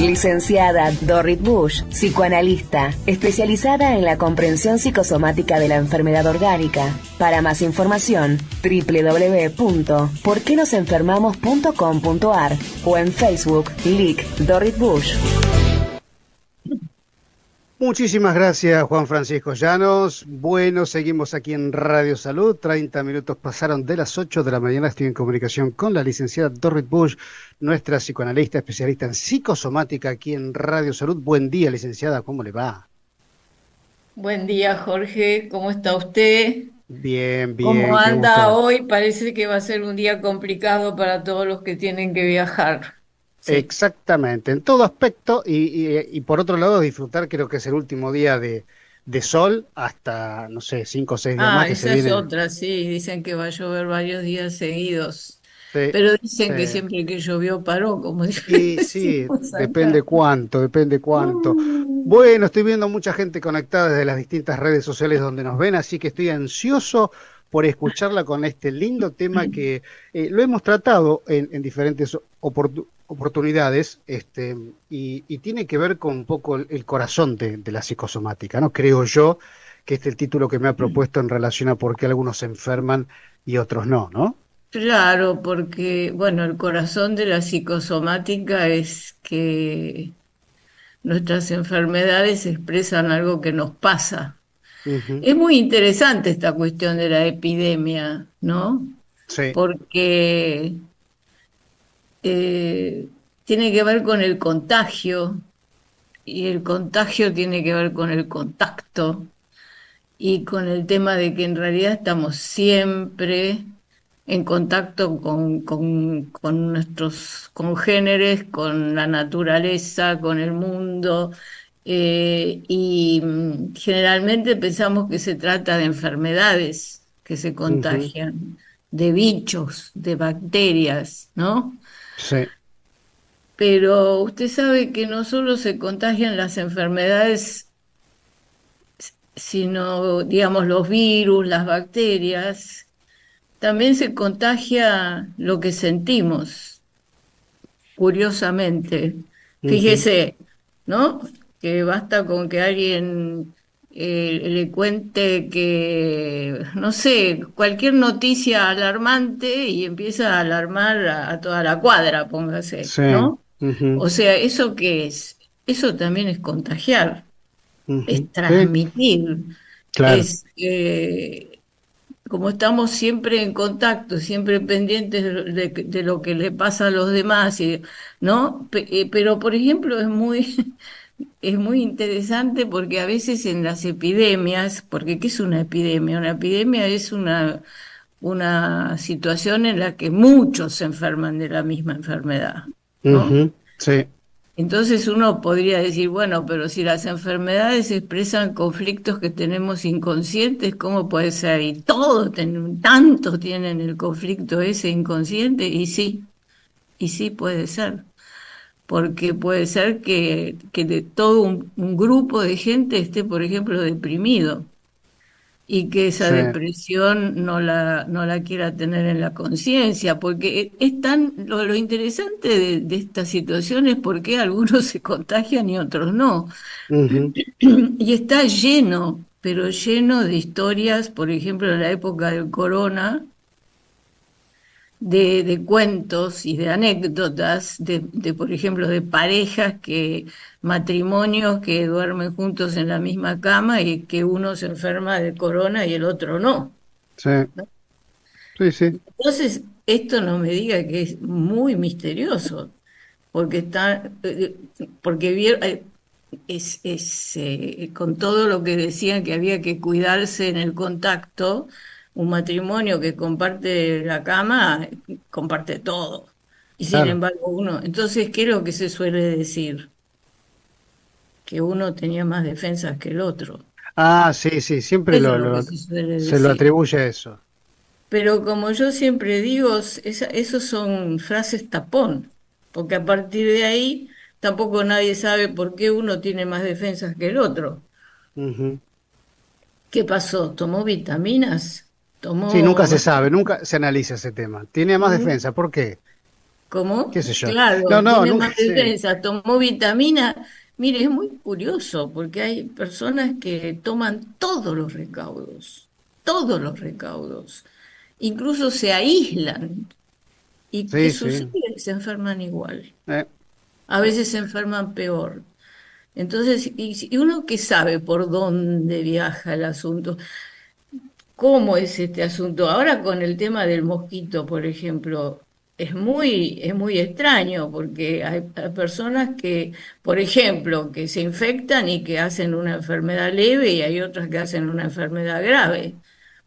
Licenciada Dorrit Bush, psicoanalista, especializada en la comprensión psicosomática de la enfermedad orgánica. Para más información, www.porquenosenfermamos.com.ar o en Facebook, Lic Dorrit Bush. Muchísimas gracias, Juan Francisco Llanos. Bueno, seguimos aquí en Radio Salud. 30 minutos pasaron de las 8 de la mañana. Estoy en comunicación con la licenciada Dorrit Bush, nuestra psicoanalista especialista en psicosomática aquí en Radio Salud. Buen día, licenciada. ¿Cómo le va? Buen día, Jorge. ¿Cómo está usted? Bien, ¿Cómo bien. Qué anda gusto. hoy? Parece que va a ser un día complicado para todos los que tienen que viajar. Sí. Exactamente, en todo aspecto. Y por otro lado, disfrutar, creo que es el último día de sol hasta, no sé, 5 o 6 días más Ah, que se esa es viene. otra, sí. Dicen que va a llover varios días seguidos. Sí, Pero dicen que sí. siempre que llovió paró, como Y sí, decimos depende acá. cuánto, depende cuánto. Mm. Bueno, estoy viendo mucha gente conectada desde las distintas redes sociales donde nos ven, así que estoy ansioso por escucharla con este lindo tema que lo hemos tratado en diferentes oportunidades, y tiene que ver con un poco el corazón de la psicosomática, ¿no? Creo yo que este es el título que me ha propuesto en relación a por qué algunos se enferman y otros no, ¿no? Claro, porque, bueno, el corazón de la psicosomática es que nuestras enfermedades expresan algo que nos pasa. Ujú. Es muy interesante esta cuestión de la epidemia, ¿no? Sí. Porque eh, tiene que ver con el contagio y el contagio tiene que ver con el contacto y con el tema de que en realidad estamos siempre en contacto con nuestros congéneres, con la naturaleza, con el mundo, generalmente pensamos que se trata de enfermedades que se Ujú. contagian, de bichos, de bacterias, ¿no? Sí. Pero usted sabe que no solo se contagian las enfermedades, sino, digamos, los virus, las bacterias, también se contagia lo que sentimos, curiosamente. Ujú. Fíjese, ¿no? Que basta con que alguien le cuente que, no sé, cualquier noticia alarmante y empieza a alarmar a toda la cuadra, póngase, Sí. ¿no? Ujú. O sea, ¿eso qué es? Eso también es contagiar, Ujú. es Sí, transmitir, claro. es como estamos siempre en contacto, siempre pendientes de lo que le pasa a los demás, ¿no? Pero, por ejemplo, es muy interesante porque a veces en las epidemias, porque ¿qué es una epidemia? Una epidemia es una situación en la que muchos se enferman de la misma enfermedad, ¿no? Ujú. Sí, Entonces uno podría decir, bueno, pero si las enfermedades expresan conflictos que tenemos inconscientes, ¿cómo puede ser? Y todos, tantos tienen el conflicto ese inconsciente, y sí puede ser, porque puede ser que de todo un grupo de gente esté, por ejemplo, deprimido y que esa sí. depresión no la quiera tener en la conciencia, porque es tan, lo interesante de esta situación es por qué algunos se contagian y otros no. Ujú. Y está lleno, pero lleno de historias, por ejemplo, en la época del corona, de cuentos y de anécdotas, por ejemplo, de parejas matrimonios que duermen juntos en la misma cama y que uno se enferma de corona y el otro no. Sí, sí, sí. Entonces, esto no me diga que es muy misterioso, porque porque con todo lo que decían que había que cuidarse en el contacto, un matrimonio que comparte la cama, comparte todo. Y sin Claro. embargo entonces, ¿qué es lo que se suele decir? Que uno tenía más defensas que el otro. Ah, sí, sí, siempre Eso es lo que se suele se lo decir. atribuye a eso. Pero como yo siempre digo, esos son frases tapón, porque a partir de ahí tampoco nadie sabe por qué uno tiene más defensas que el otro. Ujú. ¿Qué pasó? ¿Tomó vitaminas? Sí, nunca ¿Tomó... se sabe, nunca se analiza ese tema. Tiene más defensa, ¿por qué? ¿Cómo? qué sé yo. No, Claro, no, tiene nunca más sé. defensa, tomó vitamina. Mire, es muy curioso porque hay personas que toman todos los recaudos, incluso se aíslan. ¿Y qué Sí, sucede? sí. Se enferman igual. Eh, A veces se enferman peor. Entonces, y uno que sabe por dónde viaja el asunto, cómo es este asunto. Ahora con el tema del mosquito, por ejemplo, es muy extraño porque hay personas que, por ejemplo, que se infectan y que hacen una enfermedad leve y hay otras que hacen una enfermedad grave.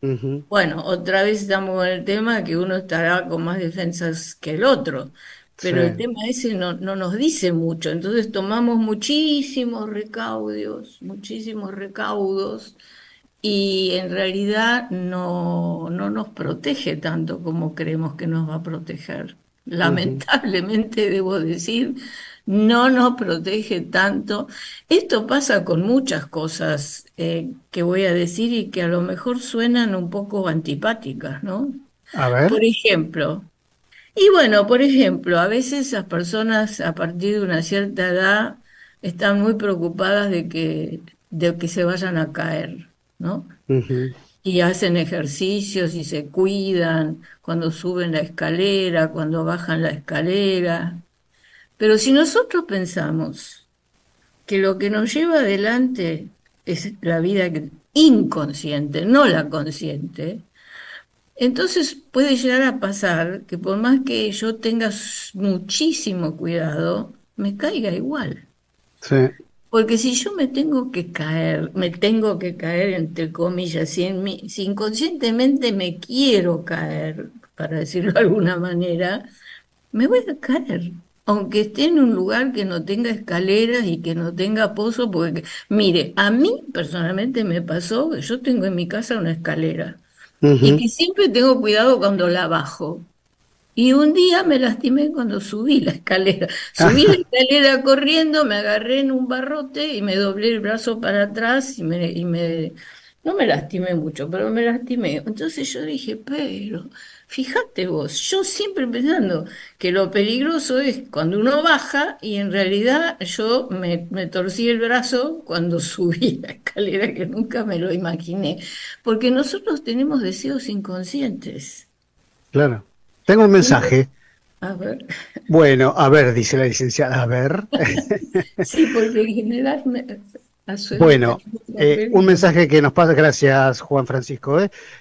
ujú, Bueno, otra vez estamos con el tema que uno estará con más defensas que el otro, sí. pero el tema ese no nos dice mucho, entonces tomamos muchísimos recaudos, y en realidad no nos protege tanto como creemos que nos va a proteger. Ujú. Lamentablemente, debo decir, no nos protege tanto. Esto pasa con muchas cosas que voy a decir y que a lo mejor suenan un poco antipáticas, ¿no? A ver. Por ejemplo, y bueno, por ejemplo, a veces las personas a partir de una cierta edad están muy preocupadas de que se vayan a caer, ¿no? Ujú. Y hacen ejercicios y se cuidan cuando suben la escalera, cuando bajan la escalera. Pero si nosotros pensamos que lo que nos lleva adelante es la vida inconsciente, no la consciente, entonces puede llegar a pasar que por más que yo tenga muchísimo cuidado, me caiga igual. Sí. Porque si yo me tengo que caer entre comillas, si inconscientemente me quiero caer, para decirlo de alguna manera, me voy a caer. Aunque esté en un lugar que no tenga escaleras y que no tenga pozo, porque, mire, a mí personalmente me pasó que yo tengo en mi casa una escalera y Ujú. que siempre tengo cuidado cuando la bajo. Y un día me lastimé cuando subí la escalera. Subí la escalera corriendo, me agarré en un barrote y me doblé el brazo para atrás no me lastimé mucho, pero me lastimé. Entonces yo dije, pero fíjate vos, yo siempre pensando que lo peligroso es cuando uno baja y en realidad me torcí el brazo cuando subí la escalera, que nunca me lo imaginé, porque nosotros tenemos deseos inconscientes. Claro. Tengo un mensaje. A ver. Bueno, a ver, dice la licenciada, a ver. Sí, porque en general a su edad Bueno, tenemos un papeles y mensaje que nos pasa, gracias Juan Francisco,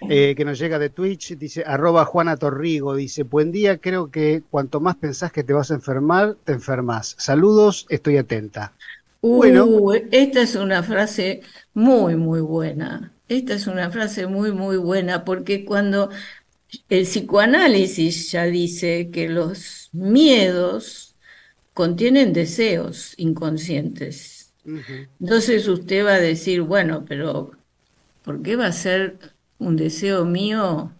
que nos llega de Twitch, dice @Juana Torrigo, dice, buen día, creo que cuanto más pensás que te vas a enfermar, te enfermas. Saludos, estoy atenta. Bueno, Esta es una frase muy buena. Esta es una frase muy buena porque cuando el psicoanálisis ya dice que los miedos contienen deseos inconscientes. ujú, Entonces usted va a decir, bueno, pero ¿por qué va a ser un deseo mío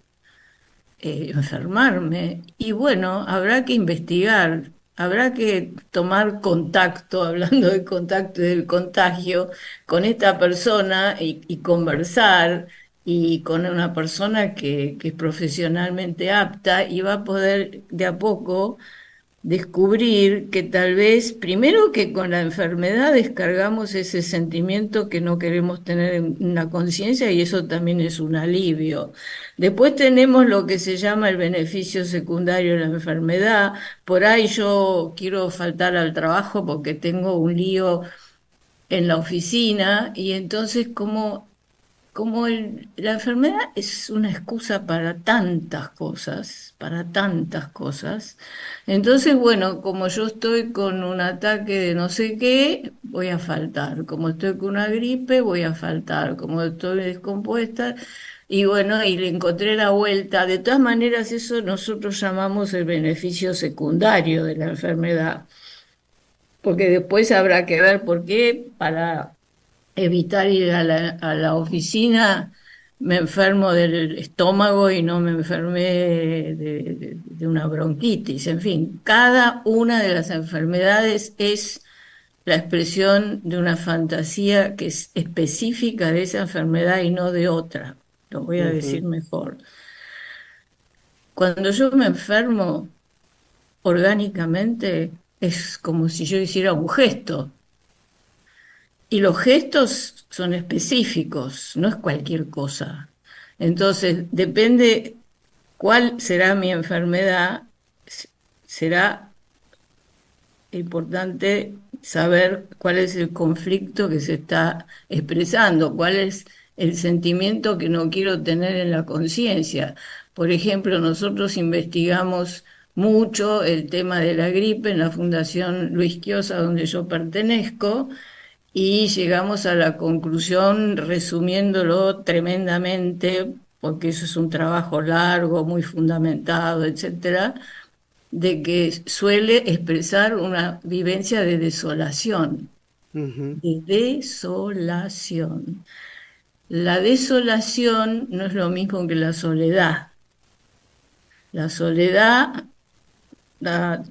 enfermarme? Y bueno, habrá que investigar, habrá que tomar contacto, hablando de contacto y del contagio, con esta persona y conversar y con una persona que es profesionalmente apta y va a poder de a poco descubrir que tal vez, primero que con la enfermedad descargamos ese sentimiento que no queremos tener en la conciencia y eso también es un alivio. Después tenemos lo que se llama el beneficio secundario de la enfermedad. Por ahí yo quiero faltar al trabajo porque tengo un lío en la oficina y entonces la enfermedad es una excusa para tantas cosas. Entonces, bueno, como yo estoy con un ataque de no sé qué, voy a faltar. Como estoy con una gripe, voy a faltar. Como estoy descompuesta, y bueno, y le encontré la vuelta. De todas maneras, eso nosotros llamamos el beneficio secundario de la enfermedad, porque después habrá que ver por qué para evitar ir a a la oficina, me enfermo del estómago y no me enfermé de una bronquitis. En fin, cada una de las enfermedades es la expresión de una fantasía que es específica de esa enfermedad y no de otra. Lo voy a decir ujú, mejor. Cuando yo me enfermo, orgánicamente es como si yo hiciera un gesto. Y los gestos son específicos, no es cualquier cosa. Entonces, depende cuál será mi enfermedad, será importante saber cuál es el conflicto que se está expresando, cuál es el sentimiento que no quiero tener en la conciencia. Por ejemplo, nosotros investigamos mucho el tema de la gripe en la Fundación Luis Quiosa, donde yo pertenezco, y llegamos a la conclusión, resumiéndolo tremendamente, porque eso es un trabajo largo, muy fundamentado, etcétera, de que suele expresar una vivencia de desolación, Ujú. de desolación. La desolación no es lo mismo que la soledad. La soledad,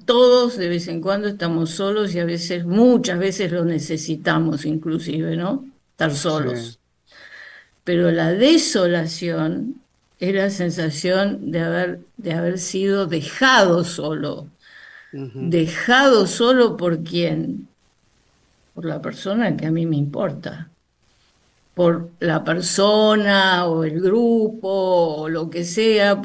todos de vez en cuando estamos solos y a veces, muchas veces lo necesitamos inclusive, ¿no? Estar Sí. solos. Pero la desolación es la sensación de haber sido dejado solo. Ujú. ¿Dejado solo por quién? Por la persona que a mí me importa, por la persona o el grupo o lo que sea,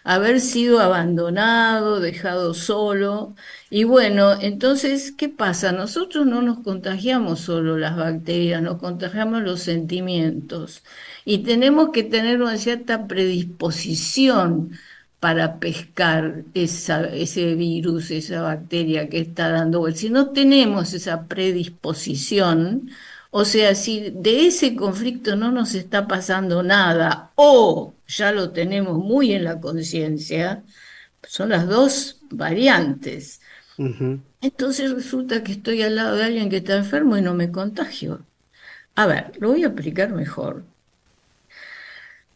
haber sido abandonado, dejado solo. Y bueno, entonces, ¿qué pasa? Nosotros no nos contagiamos solo las bacterias, nos contagiamos los sentimientos y tenemos que tener una cierta predisposición para pescar ese virus, esa bacteria que está dando vuelta. Si no tenemos esa predisposición, o sea, si de ese conflicto no nos está pasando nada o ya lo tenemos muy en la conciencia, son las dos variantes. Ujú. Entonces resulta que estoy al lado de alguien que está enfermo y no me contagio. A ver, lo voy a explicar mejor.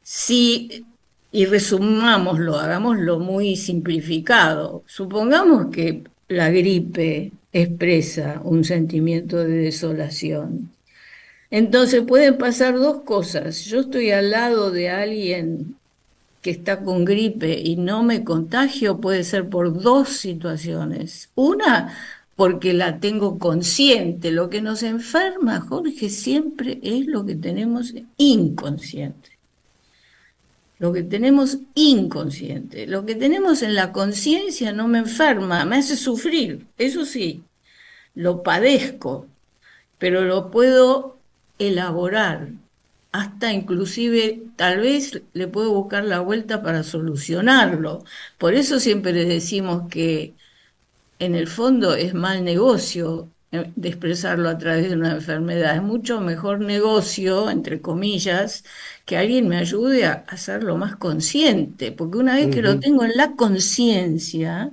Si, y resumámoslo, hagámoslo muy simplificado. Supongamos que la gripe expresa un sentimiento de desolación. Entonces pueden pasar dos cosas. Yo estoy al lado de alguien que está con gripe y no me contagio, puede ser por dos situaciones. Una, porque la tengo consciente. Lo que nos enferma, Jorge, siempre es lo que tenemos inconsciente. Lo que tenemos inconsciente. Lo que tenemos en la conciencia no me enferma, me hace sufrir. Eso sí, lo padezco, pero lo puedo elaborar, hasta inclusive tal vez le puedo buscar la vuelta para solucionarlo. Por eso siempre decimos que en el fondo es mal negocio de expresarlo a través de una enfermedad. Es mucho mejor negocio, entre comillas, que alguien me ayude a hacerlo más consciente, porque una vez que lo Ujú. tengo en la conciencia,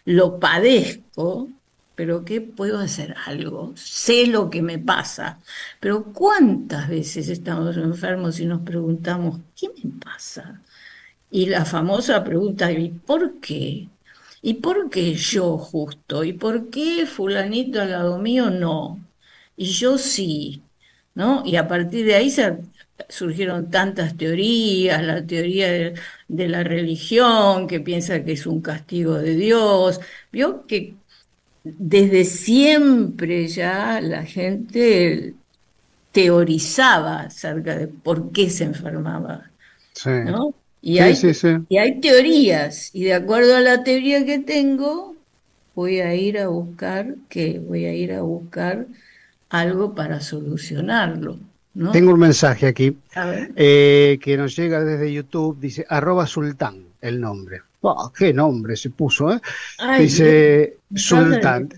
lo padezco, pero ¿qué puedo hacer? Algo. Sé lo que me pasa. Pero ¿cuántas veces estamos enfermos y nos preguntamos, ¿qué me pasa? Y la famosa pregunta, ¿y por qué? ¿Y por qué yo justo? ¿Y por qué fulanito al lado mío no? Y yo sí, ¿no? Y a partir de ahí surgieron tantas teorías, la teoría de la religión, que piensa que es un castigo de Dios. Vio que desde siempre ya la gente teorizaba acerca de por qué se enfermaba, Sí. ¿no? Y Sí, hay, sí, sí. y hay teorías, y de acuerdo a la teoría que tengo, voy a ir a buscar, ¿qué? Voy a ir a buscar algo para solucionarlo, ¿no? Tengo un mensaje aquí A ver. que nos llega desde YouTube, dice @sultán, el nombre. Oh, qué nombre se puso, ¿eh? Ay, Dice nos habla Sultán.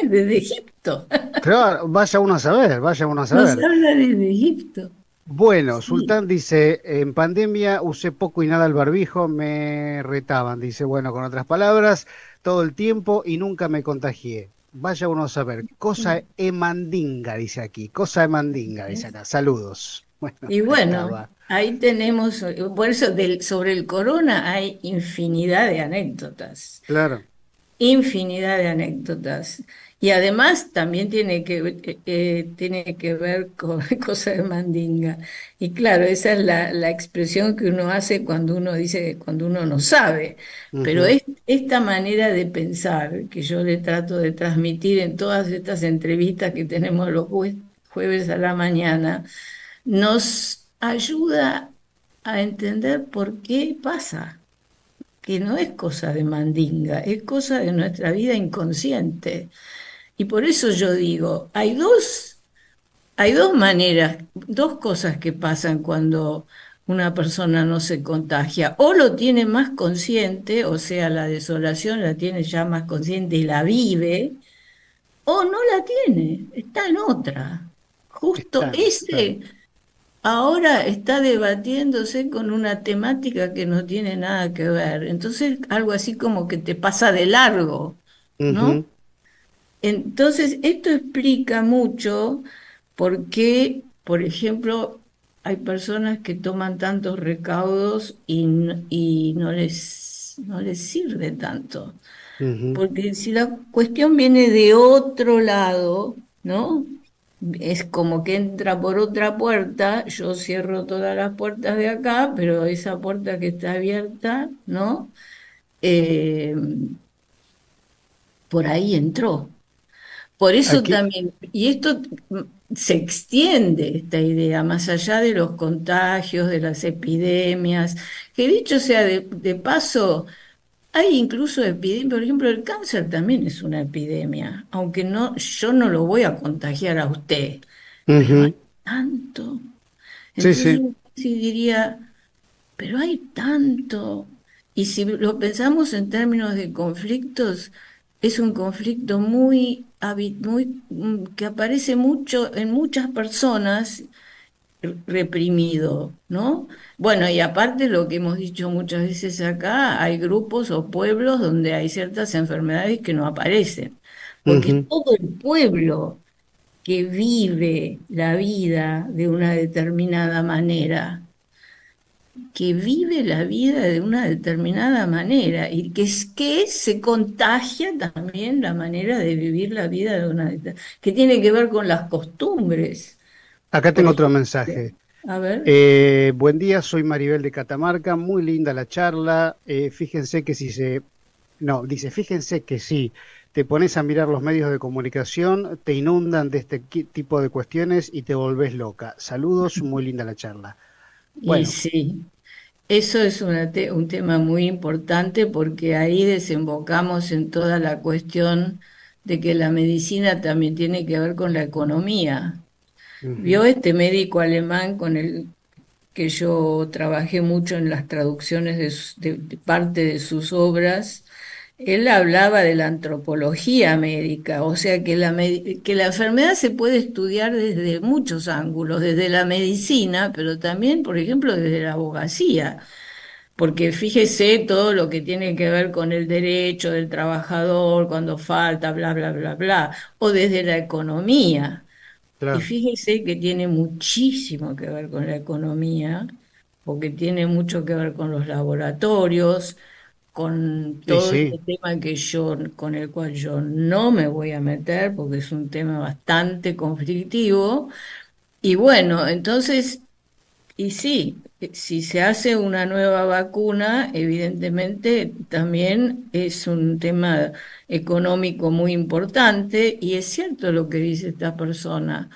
desde Egipto, Claro, vaya uno a saber, vaya uno a nos saber. habla desde Egipto. Bueno, Sí. Sultán dice, en pandemia usé poco y nada el barbijo, me retaban. Dice, bueno, con otras palabras, todo el tiempo y nunca me contagié. Vaya uno a saber. Cosa emandinga, dice aquí. Cosa emandinga, dice acá. Saludos. Bueno, Y ahí bueno, estaba. ahí tenemos, por eso sobre el corona hay infinidad de anécdotas. Claro. infinidad de anécdotas. Y además también tiene que ver con cosas de mandinga. Y claro, esa es la expresión que uno hace cuando uno dice, cuando uno no sabe. Pero Ujú. esta manera de pensar que yo le trato de transmitir en todas estas entrevistas que tenemos los jueves a la mañana, nos ayuda a entender por qué pasa, que no es cosa de mandinga, es cosa de nuestra vida inconsciente. Y por eso yo digo, hay dos maneras, dos cosas que pasan cuando una persona no se contagia. O lo tiene más consciente, o sea, la desolación la tiene ya más consciente y la vive, o no la tiene, está en otra. Justo Están, claro. ese ahora está debatiéndose con una temática que no tiene nada que ver. Entonces, algo así como que te pasa de largo, ¿no? Ujú. Entonces, esto explica mucho por qué, por ejemplo, hay personas que toman tantos recaudos y no les sirve tanto. Ujú. Porque si la cuestión viene de otro lado, ¿no? Es como que entra por otra puerta, yo cierro todas las puertas de acá, pero esa puerta que está abierta, ¿no? Eh, por ahí entró. Por eso Aquí, también, y esto se extiende, esta idea, más allá de los contagios, de las epidemias, que dicho sea de paso, hay incluso epidemias, por ejemplo, el cáncer también es una epidemia, aunque no, yo no lo voy a contagiar a usted, pero hay ujú. tanto. Sí, Entonces sí. yo sí diría, pero hay tanto. Y si lo pensamos en términos de conflictos, es un conflicto que aparece mucho en muchas personas reprimido, ¿no? Bueno, y aparte lo que hemos dicho muchas veces acá, hay grupos o pueblos donde hay ciertas enfermedades que no aparecen, porque Ujú. todo el pueblo que vive la vida de una determinada manera, que vive la vida de una determinada manera y que se contagia también la manera de vivir la vida de que tiene que ver con las costumbres, Acá por tengo otro ejemplo. mensaje. A ver. Buen día, soy Maribel de Catamarca. Muy linda la charla. Fíjense que si se... No, dice, fíjense que si te pones a mirar los medios de comunicación, te inundan de este tipo de cuestiones y te volvés loca. Saludos, muy linda la charla. Y Bueno. sí, eso es un tema muy importante porque ahí desembocamos en toda la cuestión de que la medicina también tiene que ver con la economía. Ujú. Vio este médico alemán con el que yo trabajé mucho en las traducciones de parte de sus obras. Él hablaba de la antropología médica, o sea que que la enfermedad se puede estudiar desde muchos ángulos, desde la medicina, pero también, por ejemplo, desde la abogacía, porque fíjese todo lo que tiene que ver con el derecho del trabajador cuando falta, bla, bla, bla, bla, o desde la economía. Y Claro. fíjese que tiene muchísimo que ver con la economía, porque tiene mucho que ver con los laboratorios, con Y todo este sí. tema con el cual yo no me voy a meter, porque es un tema bastante conflictivo. Y bueno, entonces, y sí, si se hace una nueva vacuna, evidentemente también es un tema económico muy importante, y es cierto lo que dice esta persona.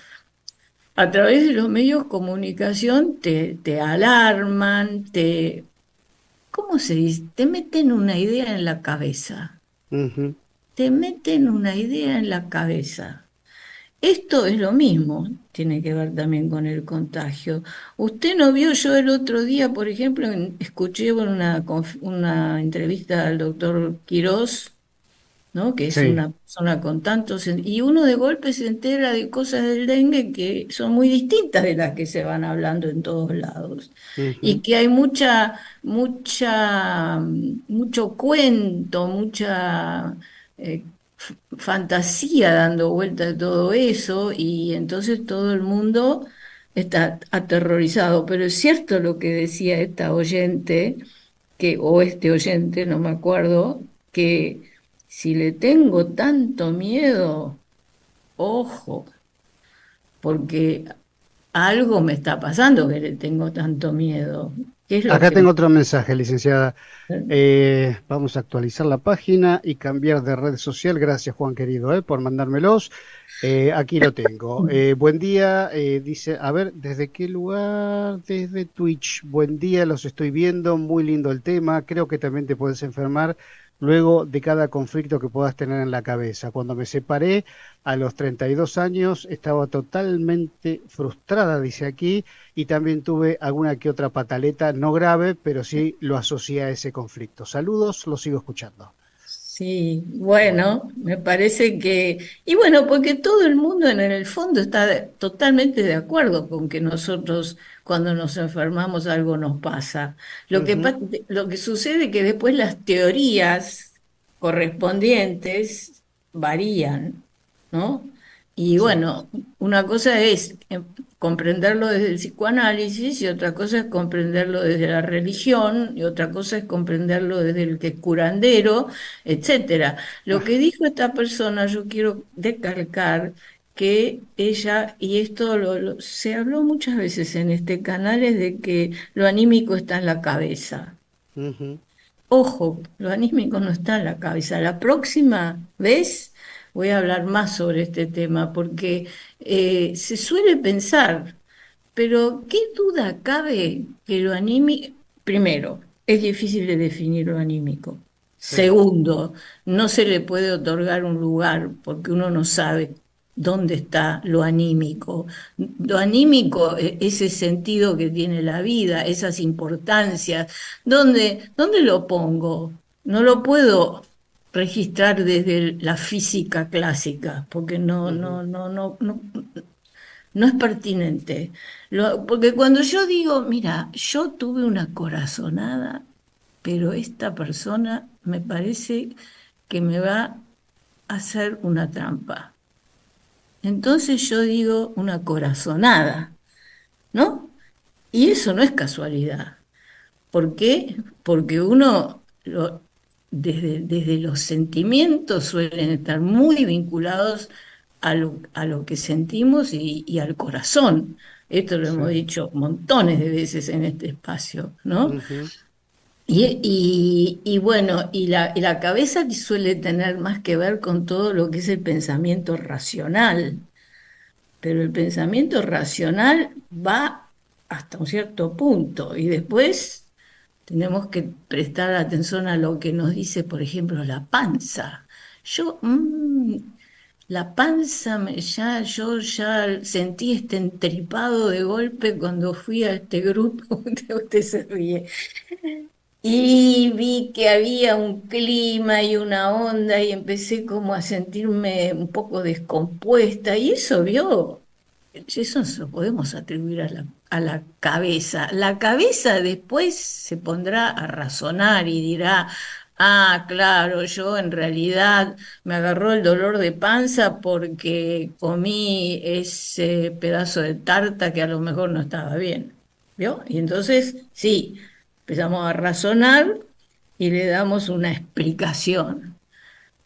A través de los medios de comunicación te alarman, ¿cómo se dice? Te meten una idea en la cabeza, Ujú. te meten una idea en la cabeza. Esto es lo mismo, tiene que ver también con el contagio. Usted no vio, yo el otro día, por ejemplo, escuché una entrevista al doctor Quirós, ¿no? Que es Sí. una persona con tantos, y uno de golpe se entera de cosas del dengue que son muy distintas de las que se van hablando en todos lados. Y Ujú. que hay mucho cuento, mucha fantasía dando vuelta de todo eso, y entonces todo el mundo está aterrorizado. Pero es cierto lo que decía esta oyente, o este oyente, no me acuerdo, que si le tengo tanto miedo, ojo, porque algo me está pasando que le tengo tanto miedo. ¿Qué es lo Acá que tengo otro mensaje, licenciada. me... Vamos a actualizar la página y cambiar de red social. Gracias, Juan querido, por mandármelos. Aquí lo tengo. Buen día, dice, a ver, ¿desde qué lugar? Desde Twitch. Buen día, los estoy viendo. Muy lindo el tema. Creo que también te puedes enfermar luego de cada conflicto que puedas tener en la cabeza. Cuando me separé a los 32 años, estaba totalmente frustrada, dice aquí, y también tuve alguna que otra pataleta, no grave, pero sí lo asocié a ese conflicto. Saludos, lo sigo escuchando. Sí, Bueno. bueno, me parece que, y bueno, porque todo el mundo en el fondo está totalmente de acuerdo con que nosotros cuando nos enfermamos algo nos pasa. Ujú, Lo que sucede es que después las teorías correspondientes varían, ¿no? Y sí. bueno, una cosa es comprenderlo desde el psicoanálisis y otra cosa es comprenderlo desde la religión y otra cosa es comprenderlo desde el que es curandero, etcétera. Lo que dijo esta persona, yo quiero decalcar que ella, y esto se habló muchas veces en este canal, es de que lo anímico está en la cabeza. Ujú, Ojo, lo anímico no está en la cabeza. La próxima vez voy a hablar más sobre este tema porque se suele pensar, pero ¿qué duda cabe que lo anímico, primero, es difícil de definir lo anímico? sí. Segundo, no se le puede otorgar un lugar porque uno no sabe dónde está lo anímico. Lo anímico, ese sentido que tiene la vida, esas importancias, ¿dónde lo pongo? No lo puedo registrar desde la física clásica, porque Ujú, no es pertinente. Porque cuando yo digo, mira, yo tuve una corazonada, pero esta persona me parece que me va a hacer una trampa. Entonces yo digo una corazonada, ¿no? Y eso no es casualidad. ¿Por qué? Porque desde los sentimientos suelen estar muy vinculados a lo que sentimos y al corazón. Esto lo hemos sí. dicho montones de veces en este espacio, ¿no? Ujú, Y bueno, y la cabeza que suele tener más que ver con todo lo que es el pensamiento racional, pero el pensamiento racional va hasta un cierto punto y después tenemos que prestar atención a lo que nos dice, por ejemplo, la panza. Yo, la panza, yo ya sentí este entripado de golpe cuando fui a este grupo, usted se ríe, y vi que había un clima y una onda y empecé como a sentirme un poco descompuesta y eso vio. Eso no se lo podemos atribuir a a la cabeza. La cabeza después se pondrá a razonar y dirá, ah, claro, yo en realidad me agarró el dolor de panza porque comí ese pedazo de tarta que a lo mejor no estaba bien. ¿Vio? Y entonces, sí, empezamos a razonar y le damos una explicación.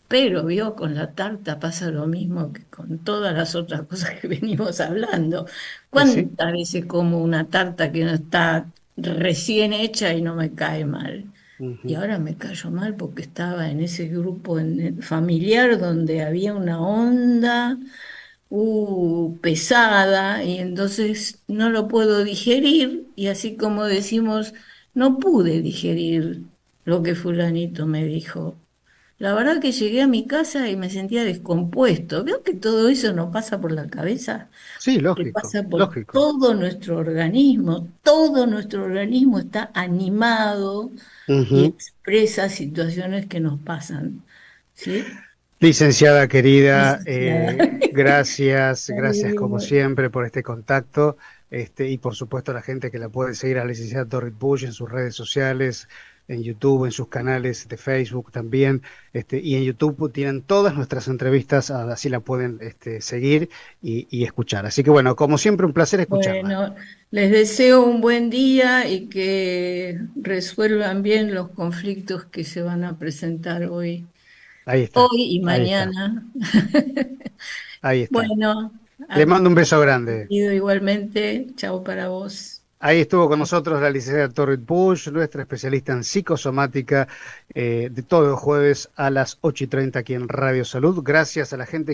Pero vio, con la tarta pasa lo mismo que con todas las otras cosas que venimos hablando. y sí. ¿Cuántas veces como una tarta que no está recién hecha y no me cae mal? Y Ujú, ahora me cayó mal porque estaba en ese grupo familiar donde había una onda pesada y entonces no lo puedo digerir y así como decimos, no pude digerir lo que fulanito me dijo. La verdad que llegué a mi casa y me sentía descompuesto. Veo que todo eso no pasa por la cabeza, sí, que lógico, pasa por lógico. todo nuestro organismo está animado y Ujú. expresa situaciones que nos pasan. ¿Sí? Licenciada querida, Licenciada. gracias, gracias como Ay, siempre por este contacto, y por supuesto a la gente que la puede seguir a la licenciada Dorrit Bush en sus redes sociales, en YouTube, en sus canales de Facebook también, y en YouTube tienen todas nuestras entrevistas, así la pueden seguir y escuchar. Así que bueno, como siempre, un placer escucharla. bueno, les deseo un buen día y que resuelvan bien los conflictos que se van a presentar hoy. Ahí está, hoy y ahí está, mañana. ahí está. Bueno, Le a mando un beso grande. igualmente, chao para vos. Ahí estuvo con nosotros la licenciada Torrit Bush, nuestra especialista en psicosomática, de todos los jueves a las 8:30 aquí en Radio Salud. Gracias a la gente